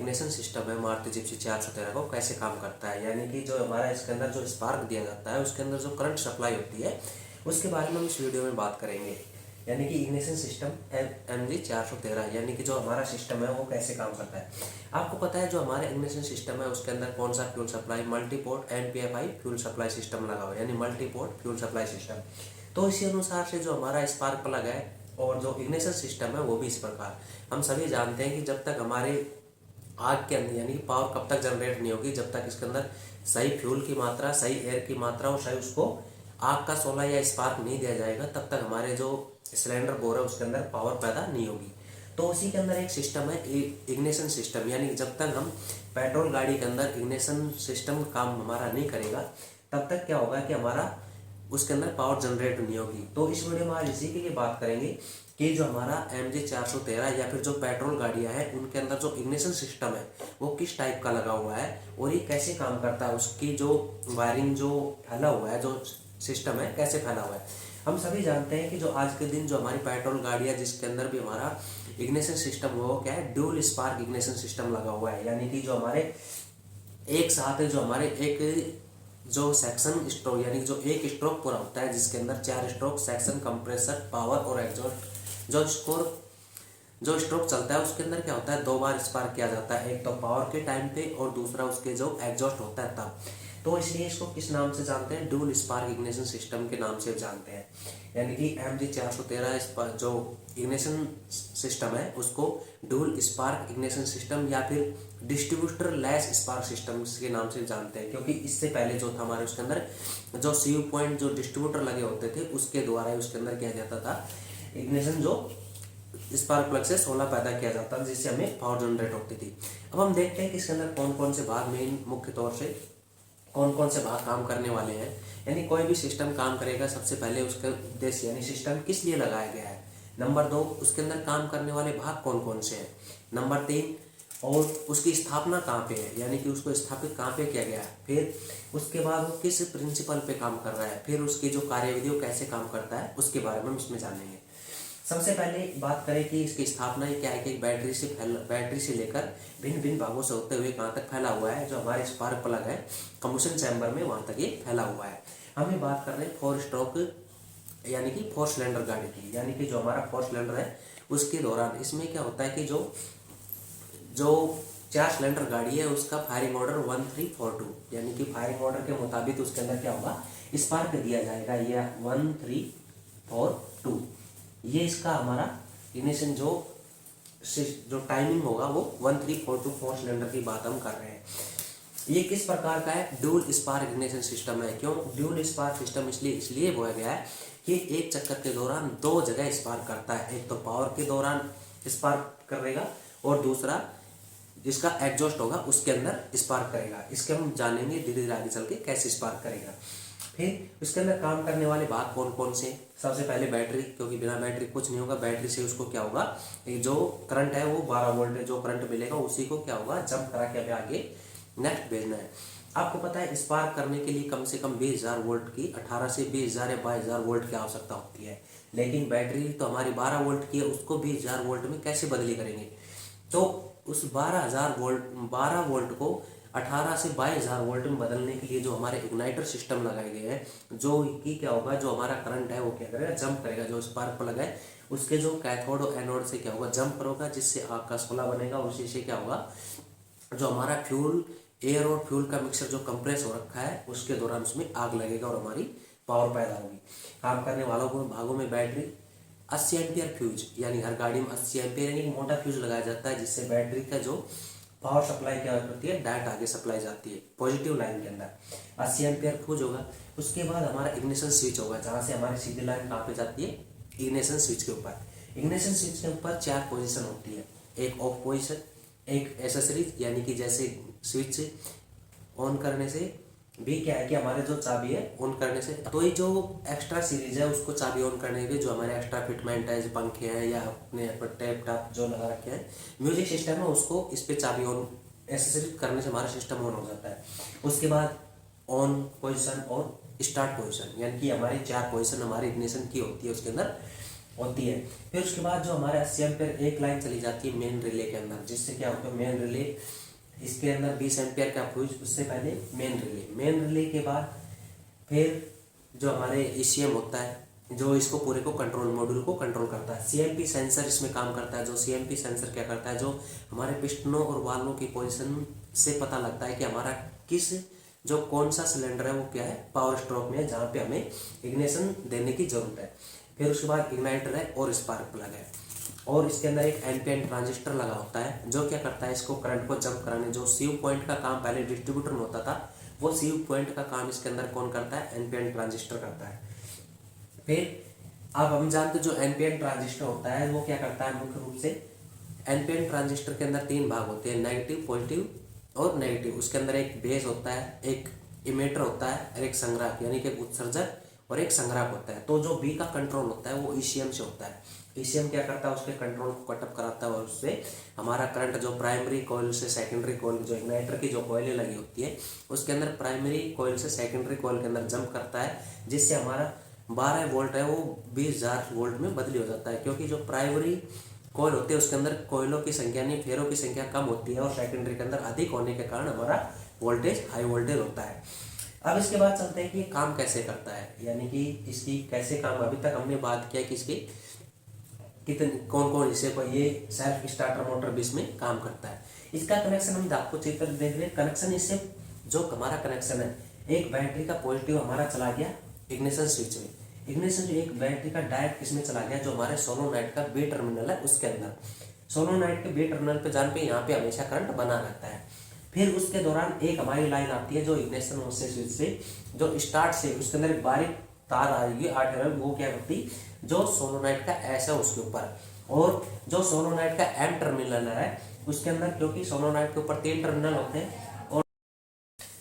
Ignition system है Maruti Gypsy 413 को कैसे काम करता है, यानी कि जो हमारा इसके अंदर जो स्पार्क दिया जाता है उसके अंदर जो करंट सप्लाई होती है उसके बारे में हम इस वीडियो में बात करेंगे। यानी कि इग्निशन सिस्टम MG 413 यानी कि जो हमारा सिस्टम है वो कैसे काम करता है। आपको पता है जो हमारे इग्निशन सिस्टम है उसके अंदर कौन सा fuel supply, multiport MPFI fuel supply system लगा हुआ है, यानी मल्टीपोर्ट फ्यूल सप्लाई सिस्टम। तो इसी अनुसार से जो हमारा स्पार्क प्लग है और जो इग्निशन सिस्टम है वो भी इस प्रकार। हम सभी जानते हैं कि जब तक हमारे आग के अंदर यानी कि पावर कब तक जनरेट नहीं होगी, जब तक इसके अंदर सही फ्यूल की मात्रा, सही एयर की मात्रा और सही उसको आग का शोला या स्पार्क नहीं दिया जाएगा, तब तक हमारे जो सिलेंडर बोर है उसके अंदर पावर पैदा नहीं होगी। तो उसी के अंदर एक सिस्टम है इग्निशन सिस्टम, यानी जब तक हम पेट्रोल गाड़ी के अंदर इग्निशन सिस्टम काम हमारा नहीं करेगा तब तक क्या होगा कि हमारा उसके अंदर पावर जनरेट नहीं होगी। तो इस वीडियो में आज इसी के लिए बात करेंगे कि जो हमारा MG 413 या फिर जो पेट्रोल गाड़ियां हैं उनके अंदर जो इग्निशन सिस्टम है वो किस टाइप का लगा हुआ है और ये कैसे काम करता है, उसकी जो वायरिंग जो फैला हुआ है, जो सिस्टम है कैसे फैला हुआ है। हम सभी जानते हैं कि जो आज के दिन जो हमारी पेट्रोल गाड़ियां जिसके अंदर भी हमारा इग्निशन सिस्टम वो क्या है, ड्यूल स्पार्क इग्निशन सिस्टम लगा हुआ है। यानी कि जो हमारे एक साथ जो हमारे एक जो सेक्शन स्ट्रोक यानी जो एक स्ट्रोक पूरा होता है जिसके अंदर 4 स्ट्रोक, सेक्शन, कंप्रेसर, पावर और एग्जॉस्ट, जो स्ट्रोक चलता है उसके अंदर क्या होता है 2 बार स्पार्क किया जाता है, एक तो पावर के टाइम पे और दूसरा उसके जो एग्जॉस्ट होता है तब। तो इसलिए इसको किस नाम से जानते हैं, ड्यूल स्पार्क इग्निशन सिस्टम के नाम से जानते हैं। यानी कि MG 413 जो इग्निशन सिस्टम है उसको ड्यूल स्पार्क इग्निशन सिस्टम या फिर डिस्ट्रीब्यूटर लेस स्पार्क सिस्टम के नाम से जानते हैं, क्योंकि इससे पहले जो था हमारे उसके अंदर जो CU पॉइंट जो डिस्ट्रीब्यूटर लगे होते थे उसके द्वारा उसके अंदर किया जाता था इग्निशन, जो स्पार्क प्लग से शोला पैदा किया जाता था जिससे हमें पावर जनरेट होती थी। अब हम देखते हैं कि इसके अंदर कौन कौन से भाग मेन मुख्य तौर से कौन कौन से भाग काम करने वाले हैं। यानी कोई भी सिस्टम काम करेगा सबसे पहले उसका उद्देश्य यानी सिस्टम किस लिए लगाया गया है, नंबर 2 उसके अंदर काम करने वाले भाग कौन कौन से हैं, नंबर 3 और उसकी स्थापना कहाँ पे है, यानी कि उसको स्थापित कहाँ पे किया गया है, फिर उसके बाद वो किस प्रिंसिपल पे काम कर रहा है, फिर उसकी जो कार्यविधि वो कैसे काम करता है उसके बारे में हम इसमें जानेंगे। सबसे पहले बात करें कि इसकी स्थापना क्या है कि बैटरी से लेकर भिन्न भिन्न भागों से होते हुए कहाँ तक फैला हुआ है, जो हमारे स्पार्क प्लग है कम्बशन चैम्बर में वहाँ तक ये फैला हुआ है। हमें बात कर रहे हैं 4 स्ट्रोक यानी कि 4 सिलेंडर गाड़ी की, यानी कि जो हमारा 4 सिलेंडर है उसके दौरान इसमें क्या होता है कि जो 4 सिलेंडर गाड़ी है उसका फायरिंग ऑर्डर 1342 यानी कि फायरिंग ऑर्डर के मुताबिक उसके अंदर क्या होगा स्पार्क दिया जाएगा, यह 1342 ये इसका हमारा इग्निशन जो टाइमिंग होगा वो 1342 सिलेंडर की बात हम कर रहे हैं। ये किस प्रकार का है, ड्यूल स्पार्क इग्निशन सिस्टम है। क्यों ड्यूल स्पार्क सिस्टम इसलिए बोला गया है कि एक चक्कर के दौरान 2 जगह स्पार्क करता है, एक तो पावर के दौरान स्पार्क करेगा और दूसरा जिसका एग्जॉस्ट होगा उसके अंदर स्पार्क करेगा। इसके हम जानेंगे धीरे धीरे आगे चल के कैसे स्पार्क करेगा। फिर उसके अंदर काम करने वाले भाग कौन कौन से, सबसे पहले बैटरी, क्योंकि बिना बैटरी कुछ नहीं होगा। बैटरी से उसको क्या होगा जो करंट है वो 12 वोल्ट जो करंट मिलेगा उसी को क्या होगा जंप करा के हमें आगे नेक्स्ट भेजना है। आपको पता है स्पार्क करने के लिए कम से कम 20,000 वोल्ट की 18 से 20,000 या 22,000 वोल्ट की आवश्यकता होती है, लेकिन बैटरी तो हमारी 12 वोल्ट की है, उसको 20,000 वोल्ट में कैसे बदली करेंगे। तो उस 12 वोल्ट को 18 से 22,000 वोल्ट में बदलने के लिए जो हमारे इग्नाइटर सिस्टम लगाए गए हैं, जो कि क्या होगा जो हमारा करंट है वो क्या करेगा जंप करेगा, जो स्पार्क प्लग है उसके जो कैथोड और एनोड से क्या होगा जंप होगा जिससे आग का शोला बनेगा और उसी से क्या होगा जो हमारा फ्यूल एयर और फ्यूल का मिक्सर जो कंप्रेस हो रखा है उसके दौरान उसमें आग लगेगा और हमारी पावर पैदा होगी। काम करने वालों को भागों में बैटरी 80 एम्पियर फ्यूज, यानी हर गाड़ी में 80 एम्पियर यानी मोटा फ्यूज लगाया जाता है जिससे बैटरी का जो पावर सप्लाई क्या करती है डायरेक्ट आगे सप्लाई जाती है पॉजिटिव लाइन के अंदर 80 एम्पियर फ्यूज होगा। उसके बाद हमारा इग्निशन स्विच होगा जहाँ से हमारी सीधी लाइन कहाँ पे जाती है इग्निशन स्विच के ऊपर। इग्निशन स्विच के ऊपर 4 पोजीशन होती है, एक ऑफ पोजीशन, एक एसेसरीज यानी कि जैसे स्विच ऑन करने से भी क्या है कि हमारे जो चाबी है ऑन करने से, तो ये जो एक्स्ट्रा सीरीज है उसको चाबी ऑन करने के जो हमारे एक्स्ट्रा फिटमेंट है जो पंखे हैं या अपने टैप टॉप जो लगा रखे हैं म्यूजिक सिस्टम है उसको इस पे चाबी ऑन एसेसरीज करने से हमारा सिस्टम ऑन हो जाता है। उसके बाद ऑन पोजिशन और स्टार्ट पोजिशन यानी कि हमारी 4 पोजिशन हमारी इग्निशन की होती है उसके अंदर। होती है। फिर उसके बाद जो हमारे 80 एम्पियर एक लाइन चली जाती है मेन रिले के अंदर, जिससे क्या होता है मेन रिले इसके अंदर 20 एम्पियर का फ्यूज, उससे पहले मेन रिले के बाद फिर जो हमारे ईसीएम होता है जो इसको पूरे को कंट्रोल मॉड्यूल को कंट्रोल करता है। सीएमपी सेंसर इसमें काम करता है। जो सीएमपी सेंसर क्या करता है, जो हमारे पिस्टनों और वाल्वों की पोजीशन से पता लगता है कि हमारा किस जो कौन सा सिलेंडर है वो क्या है पावर स्ट्रोक में है, जहाँ पे हमें इग्निशन देने की जरूरत है। फिर उसके बाद इग्नाइटर है और स्पार्क प्लग है, और इसके अंदर एक एनपीएन ट्रांजिस्टर लगा होता है जो क्या करता है इसको करंट को जंप कराने। जो सीव पॉइंट का काम पहले डिस्ट्रीब्यूटर में होता था, वो सीव पॉइंट का काम इसके अंदर कौन करता है, एनपीएन ट्रांजिस्टर करता है। फिर अब हम जानते हैं जो एनपीएन ट्रांजिस्टर होता है वो क्या करता है, मुख्य रूप से एनपीएन ट्रांजिस्टर के अंदर 3 भाग होते हैं, नेगेटिव, पॉजिटिव और नेगेटिव। उसके अंदर एक बेस होता है, एक इमेटर होता है और एक संग्राहक यानी कि उत्सर्जक और एक संग्राहक होता है। तो जो बी का कंट्रोल होता है वो ईसीएम से होता है। ईसीएम क्या करता है, उसके कंट्रोल को कटअप कराता है और उससे हमारा करंट जो प्राइमरी कॉइल से सेकेंडरी कॉइल, जो इग्नाइटर की जो कॉइलें लगी होती है उसके अंदर प्राइमरी कॉइल से सेकेंडरी कॉइल के अंदर जंप करता है, जिससे हमारा 12 वोल्ट है वो 20,000 वोल्ट में बदली हो जाता है। क्योंकि जो प्राइमरी कॉइल होते हैं उसके अंदर कॉइलों की संख्या नहीं, फेरों की संख्या कम होती है, और सेकेंडरी के अंदर अधिक होने के कारण हमारा वोल्टेज हाई वोल्टेज होता है। अब इसके बाद चलते हैं कि ये काम कैसे करता है, यानी कि इसकी कैसे काम, अभी तक हमने बात किया कि इसकी कितने कौन कौन हिस्से पर ये सेल्फ स्टार्टर मोटर भी इसमें काम करता है। इसका कनेक्शन हम आपको चित्र देख रहे हैं। कनेक्शन इससे जो हमारा कनेक्शन है, एक बैटरी का पॉजिटिव हमारा चला गया इग्निशन स्विच में, इग्निशन जो एक बैटरी का डायरेक्ट किसमें चला गया, जो हमारे सोलोनाइट का बी टर्मिनल है उसके अंदर। सोलोनाइट के बी टर्मिनल पे जान पे यहाँ पे हमेशा करंट बना रहता है। फिर उसके दौरान एक हमारी लाइन आती है जो इग्निशन से स्विच से जो स्टार्ट से उसके अंदर एक बारीक तार आएगी 8 mm, वो क्या करती जो सोलोनाइट का एस है उसके ऊपर, और जो सोलोनाइट का एम टर्मिनल है उसके अंदर, क्योंकि सोलोनाइट के ऊपर 3 टर्मिनल होते हैं, और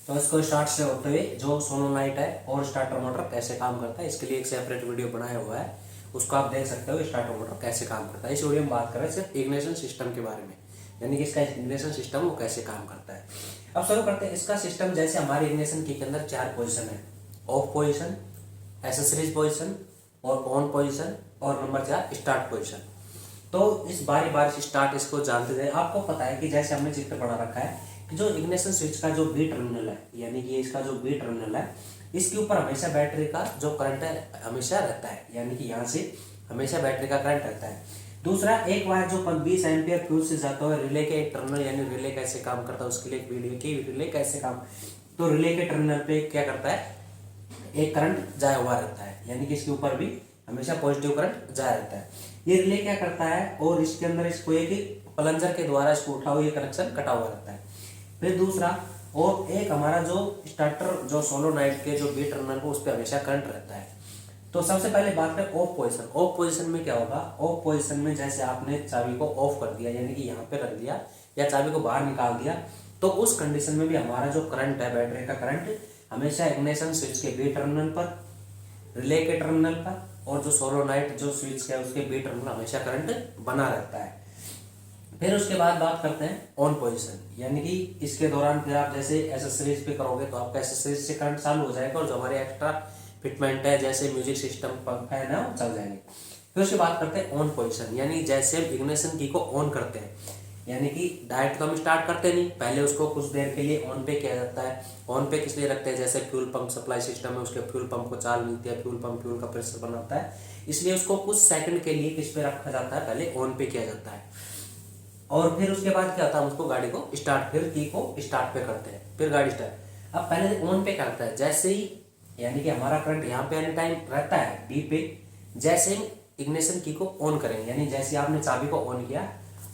तो इसको स्टार्ट से होते हुए जो सोलोनाइट है और स्टार्टर मोटर कैसे काम करता है इसके लिए एक सेपरेट वीडियो बनाया हुआ है, उसको आप देख सकते हो स्टार्टर मोटर कैसे काम करता है। इस वीडियो में बात करें सिर्फ इग्निशन सिस्टम के बारे में, यानी कि इसका इग्निशन सिस्टम वो कैसे काम करता है। अब शुरू करते हैं। इसका सिस्टम जैसे हमारे इग्निशन की के अंदर 4 पोजीशन है, ऑफ पोजीशन, एसेसरीज पोजीशन और ऑन पोजीशन और नंबर 4 स्टार्ट पोजीशन। तो इस बारी बारी से स्टार्ट इसको जानते जाए। आपको पता है कि जैसे हमने चित्र बना रखा है कि जो इग्निशन स्विच का जो बी टर्मिनल है, यानी कि इसका जो बी टर्मिनल है इसके ऊपर हमेशा बैटरी का जो करंट है हमेशा रहता है, यानी कि यहाँ से हमेशा बैटरी का करंट रहता है। दूसरा, एक वायर जो 20 एम्पियर फ्यूज से जाता है रिले के एक टर्मिनल, यानी रिले कैसे काम करता है उसके लिए एक वीडियो की रिले कैसे काम। तो रिले के टर्मिनल पे क्या करता है, एक करंट जाया हुआ रहता है, यानी कि इसके ऊपर भी हमेशा पॉजिटिव करंट जाया रहता है। ये रिले क्या करता है, और इसके अंदर इसको एक प्लंजर के द्वारा इसको उठा हुआ ये कनेक्शन कटा हुआ रहता है। फिर दूसरा, और एक हमारा जो स्टार्टर जो सोलोनाइट के जो बी टर्मिनल को उस पर हमेशा करंट रहता है। तो सबसे पहले बात करें ऑफ पोजीशन। ऑफ पोजीशन में क्या होगा, ऑफ पोजीशन में जैसे आपने चाबी को ऑफ कर दिया, यानी कि यहाँ पे रख दिया या चाबी को बाहर निकाल दिया, तो उस कंडीशन में भी हमारा जो करंट है बैटरी का करंट हमेशा इग्निशन स्विच के बी टर्मिनल पर, रिले के टर्मिनल पर, और जो सोलोनाइट जो स्विच है उसके बी टर्मिनल हमेशा करंट बना रहता है। फिर उसके बाद बात करते हैं ऑन पोजीशन, यानी कि इसके दौरान फिर आप जैसे एसेसरीज पे करोगे तो आपका एसेसरीज से करंट चालू हो जाएगा, और जो हमारे एक्स्ट्रा फिटमेंट है जैसे म्यूजिक सिस्टम पंखा है ना वो चल जाएंगे। फिर उसके बाद करते हैं ऑन पोजीशन, यानी जैसे हम इग्निशन की को ऑन करते हैं, यानी कि डायरेक्ट तो हम स्टार्ट करते नहीं, पहले उसको कुछ देर के लिए ऑन पे किया जाता है। ऑन पे किस लिए रखते हैं, जैसे फ्यूल पंप सप्लाई सिस्टम है उसके फ्यूल पंप को चाल मिलती है, फ्यूल पंप फ्यूल का प्रेशर बनाता है, इसलिए उसको कुछ सेकंड के लिए किस पे रखा जाता है, पहले ऑन पे किया जाता है। और फिर उसके बाद क्या होता है, उसको गाड़ी को स्टार्ट, फिर की को स्टार्ट पे करते हैं, फिर गाड़ी स्टार्ट। अब पहले ऑन पे करता है, जैसे ही यानी कि हमारा करंट यहाँ पे एनी टाइम रहता है बी पे, जैसे ही इग्निशन की को ऑन करेंगे, यानी जैसे आपने चाबी को ऑन किया,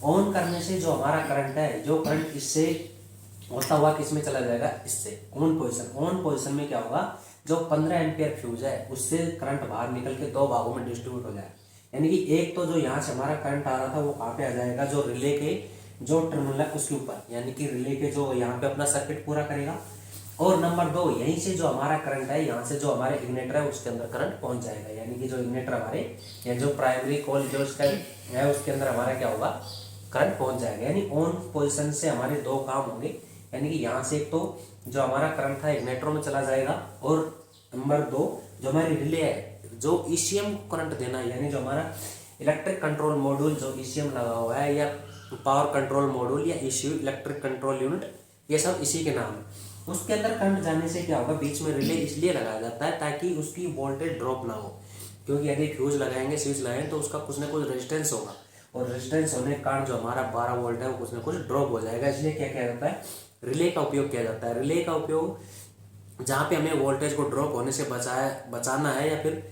ऑन करने से जो हमारा करंट है, जो करंट इससे होता हुआ किसमें चला जाएगा, इससे ऑन पोजीशन। ऑन पोजीशन में क्या होगा, जो 15 एम्पियर फ्यूज है उससे करंट बाहर निकल के 2 भागों में डिस्ट्रीब्यूट हो जाएगा, यानी कि एक तो जो यहाँ से हमारा करंट आ रहा था वो कहाँ पे आ जाएगा, जो रिले के जो टर्मिनल है उसके ऊपर, यानी कि रिले के जो यहाँ पे अपना सर्किट पूरा करेगा। और नंबर 2, यहीं से जो हमारा करंट है यहाँ से जो हमारे इग्निटर है उसके अंदर करंट पहुंच जाएगा, यानी कि जो इग्निटर हमारे या जो प्राइमरी कॉइल जो इसका है उसके अंदर हमारा क्या होगा, करंट पहुंच जाएगा। यानी ऑन पोजीशन से हमारे 2 काम होंगे, यानी कि यहाँ से एक तो जो हमारा करंट था इग्निटर में चला जाएगा, और नंबर 2 जो हमारी रिले है जो ईसीएम को करंट देना, यानी जो हमारा इलेक्ट्रिक कंट्रोल मॉड्यूल जो ईसीएम लगा हुआ है, या पावर कंट्रोल मॉड्यूल, या ईसीयू इलेक्ट्रिक कंट्रोल यूनिट, ये सब इसी के नाम है। उसके अंदर करंट जाने से क्या होगा, बीच में रिले इसलिए लगाया जाता है ताकि उसकी वोल्टेज ड्रॉप ना हो, क्योंकि यदि फ्यूज लगाएंगे, स्विच लगाएंगे तो उसका कुछ ना कुछ रेजिस्टेंस होगा, और रेजिस्टेंस होने के कारण जो हमारा 12 वोल्ट है वो कुछ ना कुछ ड्रॉप हो जाएगा। इसलिए क्या किया जाता है, रिले का उपयोग किया जाता है। रिले का उपयोग जहाँ पे हमें वोल्टेज को ड्रॉप होने से बचाना है, या फिर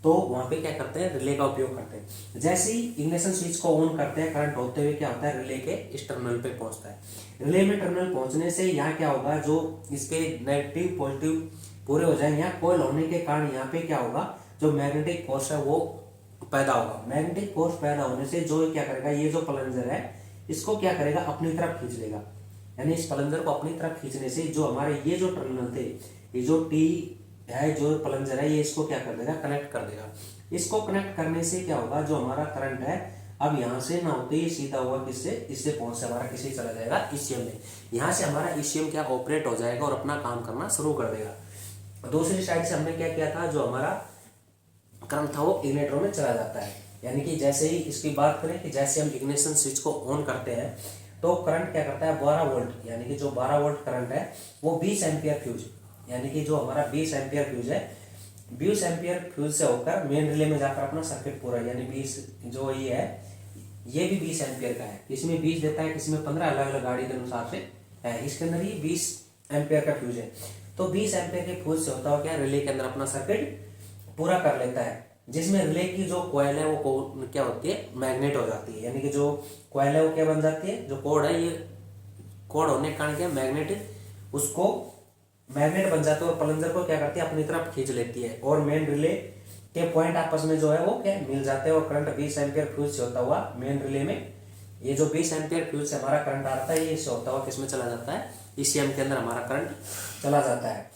तो वहाँ पे क्या करते हैं, रिले का उपयोग करते हैं। जैसे ही इग्निशन स्विच को ऑन करते हैं, करंट होते हुए क्या होता है, रिले के इस टर्मिनल पे पहुंचता है। रिले में टर्मिनल पहुंचने से यहाँ क्या होगा, जो इसके नेगेटिव पॉजिटिव पूरे हो जाएंगे। यहाँ कॉइल होने के कारण यहाँ पे क्या होगा, जो मैग्नेटिक फोर्स है वो पैदा होगा। मैग्नेटिक फोर्स पैदा होने से जो क्या करेगा, ये जो प्लंजर है इसको क्या करेगा, अपनी तरफ खींच लेगा। यानी इस प्लंजर को अपनी तरफ खींचने से जो हमारे ये जो टर्मिनल थे, ये जो टी है, जो प्लंजर है, ये इसको क्या कर देगा, कनेक्ट कर देगा। इसको कनेक्ट करने से क्या होगा, जो हमारा करंट है अब यहाँ से ना होते ही सीधा हुआ किससे, इससे पहुंच से हमारा किसी चला जाएगा, ईसीएम में। यहाँ से हमारा ईसीएम क्या ऑपरेट हो जाएगा और अपना काम करना शुरू कर देगा। दूसरी साइड से हमने क्या किया था, जो हमारा करंट था वो इग्निटर में चला जाता है। यानी कि जैसे ही इसकी बात करें कि जैसे हम इग्निशन स्विच को ऑन करते हैं तो करंट क्या करता है, 12 वोल्ट, यानी कि जो 12 वोल्ट करंट है वो 20 एम्पियर फ्यूज, यानी कि जो हमारा 20 एम्पियर फ्यूज है, 20 एम्पियर फ्यूज से होकर मेन रिले में जाकर अपना सर्किट पूरा, यानी 20 जो ये है, ये भी 20 एम्पियर का है। इसमें 20 देता है, किसमें 15, अलग अलग गाड़ी के अनुसार से है। इसके अंदर ही 20 एम्पियर का फ्यूज है। तो 20 एम्पियर के फ्यूज से होता है क्या, रिले के अंदर अपना सर्किट पूरा कर लेता है, जिसमें रिले की जो कॉइल है वो क्या होती है, मैग्नेट हो जाती है। यानी कि जो कॉइल है वो क्या बन जाती है, जो कोड है, ये कोड होने के कारण क्या, मैग्नेट उसको मैग्नेट बन जाते हैं और प्लंजर को क्या करती है, अपनी तरफ खींच लेती है, और मेन रिले के पॉइंट आपस में जो है वो क्या मिल जाते हैं, और करंट 20 एम्पियर फ्यूज से होता हुआ मेन रिले में, ये जो 20 एम्पियर फ्यूज से हमारा करंट आता है, ये इससे होता हुआ किसमें चला जाता है, ईसीएम के अंदर हमारा करंट चला जाता है,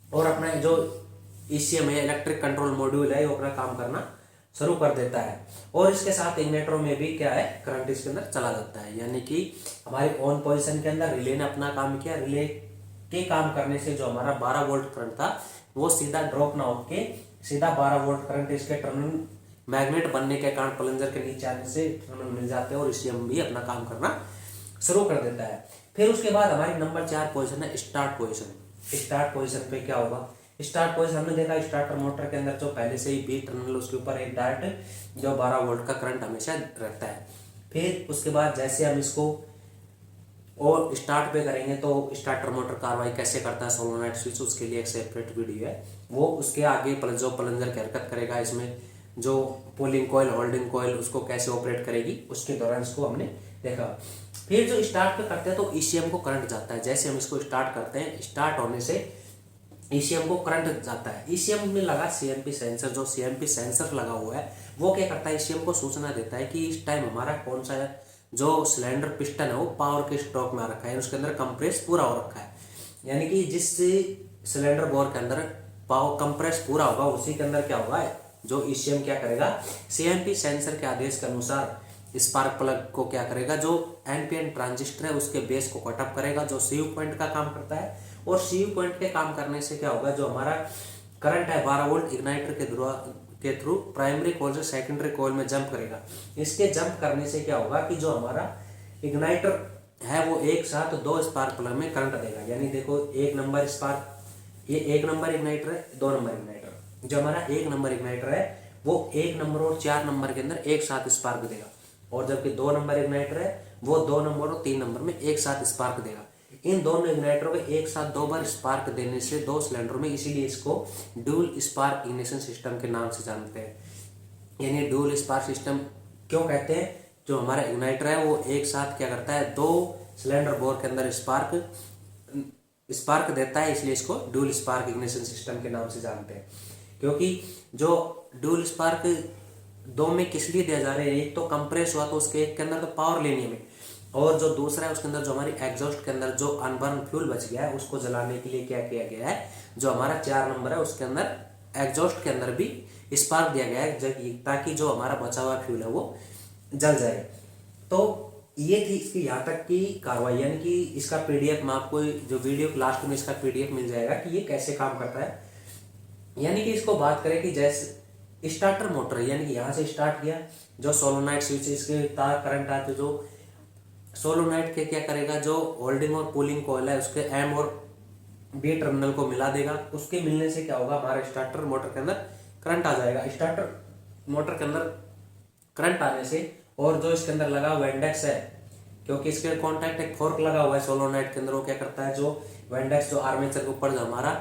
और अपना जो ईसीएम है, इलेक्ट्रिक कंट्रोल मॉड्यूल है, वो अपना काम करना शुरू कर देता है। और इसके साथ इग्निटरों में भी क्या है, करंट इसके अंदर चला जाता है। यानी कि हमारी ऑन पोजीशन के अंदर रिले ने अपना काम किया, रिले के काम करने से जो हमारा 12 वोल्ट करंट था वो सीधा ड्रॉप ना होके सीधा 12 वोल्ट करंट इसके टर्मिनल मैग्नेट बनने के कारण प्लंजर के नीचे आने से टर्मिनल मिल जाते हैं, और ईसीएम भी अपना काम करना शुरू कर देता है। फिर उसके बाद हमारी नंबर 4 पोजीशन है स्टार्ट पोजीशन। स्टार्ट पोजीशन पे क्या होगा, स्टार्ट पोजीशन हमने देखा, स्टार्टर मोटर के अंदर जो पहले से ही बी टर्मिनल, उसके ऊपर एक डायरेक्ट जो 12 वोल्ट का करंट हमेशा रहता है। फिर उसके बाद जैसे हम इसको और स्टार्ट पे करेंगे तो स्टार्टर मोटर कार्रवाई कैसे करता है, सोलोनॉइड स्विच, उसके लिए एक सेपरेट वीडियो है, वो उसके आगे जो प्लंजर की हरकत करेगा, इसमें जो पुलिंग कॉइल, होल्डिंग कॉइल, उसको कैसे ऑपरेट करेगी, उसके दौरान इसको हमने देखा। फिर जो स्टार्ट पे करते हैं तो ईसीएम को करंट जाता है। जैसे हम इसको स्टार्ट करते हैं, स्टार्ट होने से ईसीएम को करंट जाता है। ईसीएम में लगा सीएमपी सेंसर, जो सीएमपी सेंसर लगा हुआ है वो क्या करता है, ईसीएम को सूचना देता है कि इस टाइम हमारा कौन सा जो सिलेंडर पिस्टन है वो पावर के स्ट्रोक में आ रखा है, उसके अंदर कंप्रेस पूरा हो रखा है। यानी कि जिस सिलेंडर बोर के अंदर पावर कंप्रेस पूरा होगा उसी के अंदर क्या होगा, जो ईसीएम क्या करेगा, सीएमपी सेंसर के आदेश के अनुसार स्पार्क प्लग को क्या करेगा, जो एनपीएन ट्रांजिस्टर है उसके बेस को कटअप करेगा, जो सीयू पॉइंट का काम करता है। और सीयू पॉइंट के काम करने से क्या होगा, जो हमारा करंट है 12 वोल्ट इग्नाइटर के थ्रू प्राइमरी कॉइल से सेकेंडरी कॉइल में जंप करेगा। इसके जंप करने से क्या होगा कि जो हमारा इग्नाइटर है वो एक साथ 2 स्पार्क प्लग में करंट देगा। यानी देखो, एक नंबर स्पार्क, ये 1 नंबर इग्नाइटर है, 2 नंबर इग्नाइटर, जो हमारा 1 नंबर इग्नाइटर है वो 1 नंबर और 4 नंबर के अंदर एक साथ स्पार्क देगा, और जबकि 2 नंबर इग्नाइटर है वो 2 नंबर और 3 नंबर में एक साथ स्पार्क देगा। इन दोनों इग्नाइटरों को एक साथ 2 बार स्पार्क देने से 2 सिलेंडरों में, इसीलिए इसको ड्यूल स्पार्क इग्निशन सिस्टम के नाम से जानते हैं। यानी ड्यूल स्पार्क सिस्टम क्यों कहते हैं, जो हमारा इग्नाइटर है वो एक साथ क्या करता है, 2 सिलेंडर बोर के अंदर स्पार्क देता है, इसलिए इसको ड्यूल स्पार्क इग्निशन सिस्टम के नाम से जानते हैं। क्योंकि जो ड्यूल स्पार्क 2 में किस लिए दिया जा रहा है, एक तो कंप्रेस हुआ तो उसके एक के अंदर तो पावर लेनी है हमें, और जो दूसरा है उसके अंदर जो हमारी एग्जॉस्ट के अंदर जो अनबर्न फ्यूल बच गया है उसको जलाने के लिए क्या किया गया है, जो हमारा 4 नंबर है उसके अंदर एग्जॉस्ट के अंदर भी स्पार्क दिया गया है, ताकि जो हमारा बचा हुआ फ्यूल है वो जल जाए। तो ये थी इसकी यहाँ तक की कार्रवाई। यानी कि इसका पीडीएफ में आपको जो वीडियो के लास्ट में इसका पीडीएफ मिल जाएगा कि ये कैसे काम करता है। यानी कि इसको बात करें कि जैसे स्टार्टर मोटर यानी कि यहाँ से स्टार्ट किया, जो सोलोनाइट स्विच इसके तार करंट आते जो सोलोनाइट के क्या करेगा, जो होल्डिंग और पुलिंग कॉइल है उसके एम और बी टर्मिनल को मिला देगा। उसके मिलने से क्या होगा, हमारे स्टार्टर मोटर के अंदर करंट आ जाएगा। स्टार्टर मोटर के अंदर करंट आने से और जो इसके अंदर लगा हुआ इंडेक्स है, क्योंकि इसके कॉन्टैक्ट एक फोर्क लगा हुआ है सोलोनाइट के अंदर, वो क्या करता है, जो वेंडेक्स जो आर्मेचर के ऊपर जो हमारा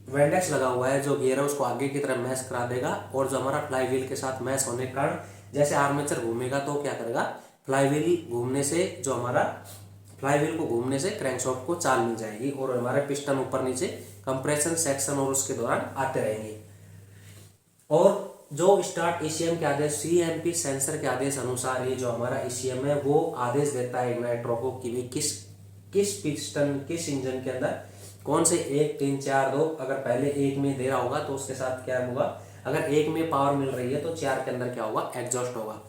वेंडेक्स लगा हुआ है जो गियर है उसको आगे की तरफ मैश करा देगा, और जो हमारा फ्लाई व्हील के साथ मैश होने के कारण जैसे आर्मेचर घूमेगा तो क्या करेगा, फ्लाई व्हील घूमने से जो हमारा फ्लाई व्हील को घूमने से क्रैंकशाफ्ट को चाल मिल जाएगी और हमारे पिस्टन ऊपर नीचे कंप्रेशन सेक्शन और उसके दौरान आते रहेंगे। और जो स्टार्ट ईसीएम के आदेश सीएमपी सेंसर के आदेश अनुसार ये जो हमारा ईसीएम है वो आदेश देता है इग्नाइटर को कि भाई किस पिस्टन किस इंजन के अंदर कौन से 1 3 4 2, अगर पहले 1 में दे रहा होगा तो उसके साथ क्या होगा, अगर 1 में पावर मिल रही है तो 4 के अंदर क्या होगा, एग्जॉस्ट होगा।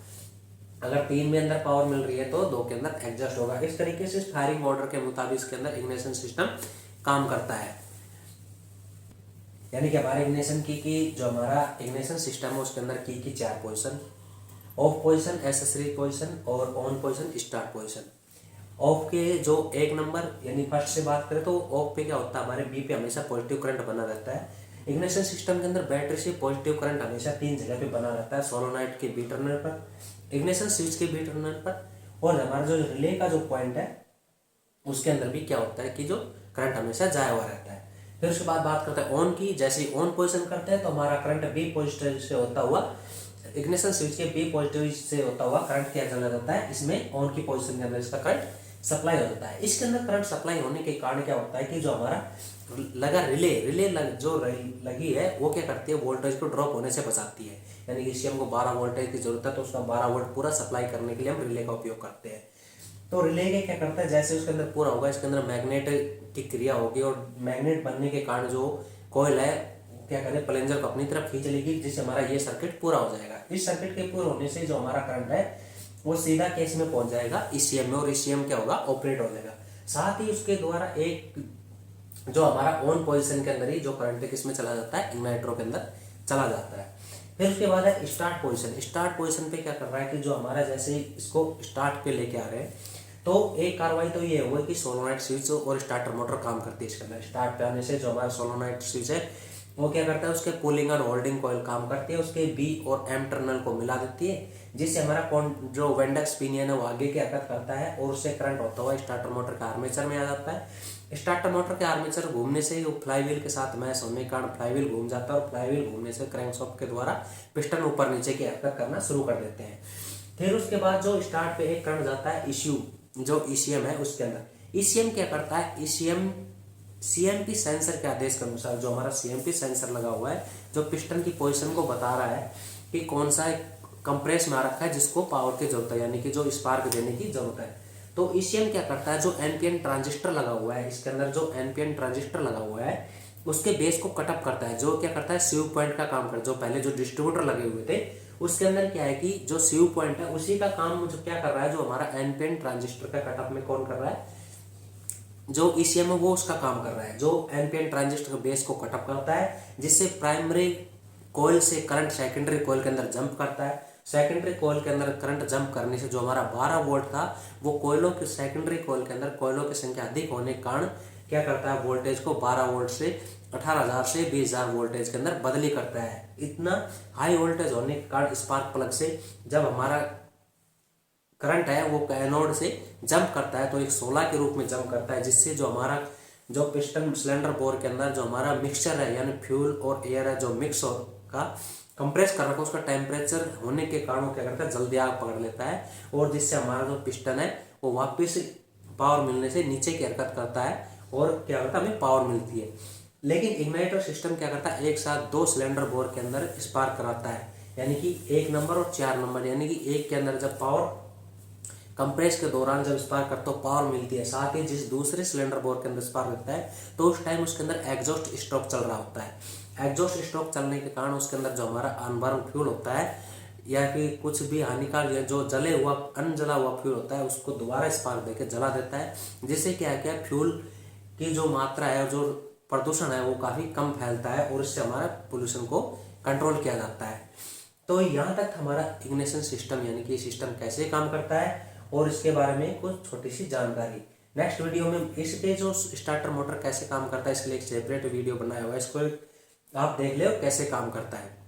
अगर 3 में अंदर पावर मिल रही है तो 2 के अंदर एग्जॉस्ट होगा। इस तरीके से फायरिंग ऑर्डर के मुताबिक इसके अंदर इग्निशन सिस्टम काम करता है। यानी कि हमारे इग्निशन की जो हमारा इग्निशन सिस्टम है उसके अंदर की 4 position, off position, accessory position और on position, start position. Off के जो 1 नंबर यानी फर्स्ट से बात करें तो ऑफ पे क्या होता है, हमारे बी पे हमेशा पॉजिटिव करंट बना रहता है। इग्निशन सिस्टम के अंदर बैटरी से पॉजिटिव करंट हमेशा 3 जगह पे बना रहता है, सोलोनाइट के बी टर्मिनल पर, इग्निशन स्विच के बी टर्मिनल पर, और हमारा जो रिले का जो पॉइंट है उसके अंदर भी क्या होता है कि जो करंट हमेशा जाया हुआ रहता है। फिर उसके बाद बात करते हैं ऑन की। जैसे ही ऑन पोजीशन करते हैं तो हमारा करंट बी पॉजिटिव से होता हुआ, इग्निशन स्विच के बी पॉजिटिव से होता हुआ करंट क्या चला जाता है, इसमें ऑन की पोजीशन के अंदर इसका करंट सप्लाई हो जाता है। इसके अंदर करंट सप्लाई होने के कारण क्या होता है कि जो हमारा लगा रिले जो लगी है वो क्या करती है, वोल्टेज को ड्रॉप होने से बचाती है। यानी कि ईसीएम को 12 वोल्टेज की जरूरत है तो उसका 12 वोल्ट पूरा सप्लाई करने के लिए हम रिले का उपयोग करते हैं। तो रिले के क्या करता है, जैसे उसके अंदर पूरा होगा इसके अंदर मैग्नेट की क्रिया होगी और मैग्नेट बनने के कारण जो कॉइल है क्या करे, प्लेंजर को अपनी तरफ खींच लेगी, जिससे हमारा ये सर्किट पूरा हो जाएगा। इस सर्किट के पूरा होने से जो हमारा करंट है वो सीधा केस में पहुंच जाएगा ईसीएम में, और ईसीएम क्या होगा, ऑपरेट हो जाएगा। साथ ही उसके द्वारा एक जो हमारा ऑन पोजीशन के अंदर ही जो करंट है किसमें चला जाता है, इग्नाइटर के अंदर चला जाता है। फिर उसके बाद है स्टार्ट पोजीशन। स्टार्ट पोजीशन पे क्या कर रहा है कि जो हमारा जैसे इसको स्टार्ट पे लेके आ रहे हैं तो एक कार्रवाई तो ये हुआ कि सोलोनाइट स्विच और स्टार्टर मोटर काम करती है इसके अंदर। स्टार्ट पे आने से जो हमारा सोलोनाइट स्विच है वो क्या करता है, उसके पुलिंग और होल्डिंग कॉइल काम करती है, उसके बी और एम टर्मिनल को मिला देती है, जिससे हमारा जो वेंडेक्स पिनियन है वो आगे की हरकत करता है और उससे करंट होता हुआ स्टार्टर मोटर के आर्मेचर में आ जाता है। स्टार्टर मोटर के आर्मेचर घूमने से वो फ्लाई व्हील के साथ मैश होने के कारण फ्लाई व्हील घूम जाता है, और फ्लाई व्हील घूमने से क्रैंकशाफ्ट के द्वारा पिस्टन ऊपर नीचे की हरकत करना शुरू कर देते हैं। फिर उसके बाद जो स्टार्ट पे एक करंट जाता है इश्यू जो ईसीएम है उसके अंदर। ईसीएम क्या करता है, ईसीएम सीएमपी सेंसर के आदेश के अनुसार जो हमारा सीएमपी सेंसर लगा हुआ है जो पिस्टन की पोजीशन को बता रहा है कि कौन सा कंप्रेस में आ रखा है जिसको पावर की जरूरत है, यानी कि जो स्पार्क देने की जरूरत है। तो ईसीएम क्या करता है, जो एनपीएन ट्रांजिस्टर लगा हुआ है इसके अंदर, जो एनपीएन ट्रांजिस्टर लगा हुआ है उसके बेस को कटअप करता है, जो क्या करता है सीव पॉइंट का काम करता है। जो पहले जो डिस्ट्रीब्यूटर लगे हुए थे उसके अंदर क्या है कि जो सीव पॉइंट है उसी का काम जो क्या कर रहा है, जो हमारा एनपीएन ट्रांजिस्टर का कटअप में कौन कर रहा है, जो ईसीएम है वो उसका काम कर रहा है, जो एनपीएन ट्रांजिस्टर बेस को कटअप करता है, जिससे प्राइमरी कॉइल से करंट सेकेंडरी कॉइल के अंदर जंप करता है। सेकेंडरी कॉइल के अंदर करंट जंप करने से जो हमारा 12 वोल्ट था वो कोयलों के सेकेंडरी कॉइल के अंदर कोयलों की संख्या अधिक होने के कारण क्या करता है, वोल्टेज को 12 वोल्ट से 18,000 से 20,000 वोल्टेज के अंदर बदली करता है। इतना हाई वोल्टेज होने के कारण स्पार्क प्लग से जब हमारा करंट है वो एनोड से जंप करता है तो एक 16 के रूप में जंप करता है, जिससे जो हमारा जो पिस्टन सिलेंडर बोर के अंदर जो हमारा मिक्सचर है यानी फ्यूल और एयर है जो मिक्स का कंप्रेस कर रखा है उसका टेम्परेचर होने के कारण वो क्या करता है, जल्दी आग पकड़ लेता है, और जिससे हमारा जो पिस्टन है वो वापस पावर मिलने से नीचे की हरकत करता है और क्या करता है, हमें पावर मिलती है। लेकिन इग्नाइटर सिस्टम क्या करता है, एक साथ 2 सिलेंडर बोर के अंदर स्पार्क कराता है, यानी कि 1 नंबर और 4 नंबर, यानी कि एक के अंदर जब पावर कंप्रेस के दौरान जब स्पार्क करता है तो पावर मिलती है, साथ ही जिस दूसरे सिलेंडर बोर के अंदर स्पार्क करता है तो उस टाइम उसके अंदर एग्जॉस्ट स्ट्रोक चल रहा होता है। एग्जॉस्ट स्ट्रोक चलने के कारण उसके अंदर जो हमारा अनबर्न फ्यूल होता है या फिर कुछ भी हानिकारक जो जले हुआ अनजला हुआ फ्यूल होता है उसको दोबारा स्पार्क देकर जला देता है, जिससे क्या है फ्यूल की जो मात्रा है जो प्रदूषण है वो काफ़ी कम फैलता है और इससे हमारा पोल्यूशन को कंट्रोल किया जाता है। तो यहाँ तक हमारा इग्निशन सिस्टम यानी कि सिस्टम कैसे काम करता है और इसके बारे में कुछ छोटी सी जानकारी। नेक्स्ट वीडियो में इसके जो स्टार्टर मोटर कैसे काम करता है इसके लिए एक सेपरेट वीडियो बनाया हुआ है, इसको आप देख लो कैसे काम करता है।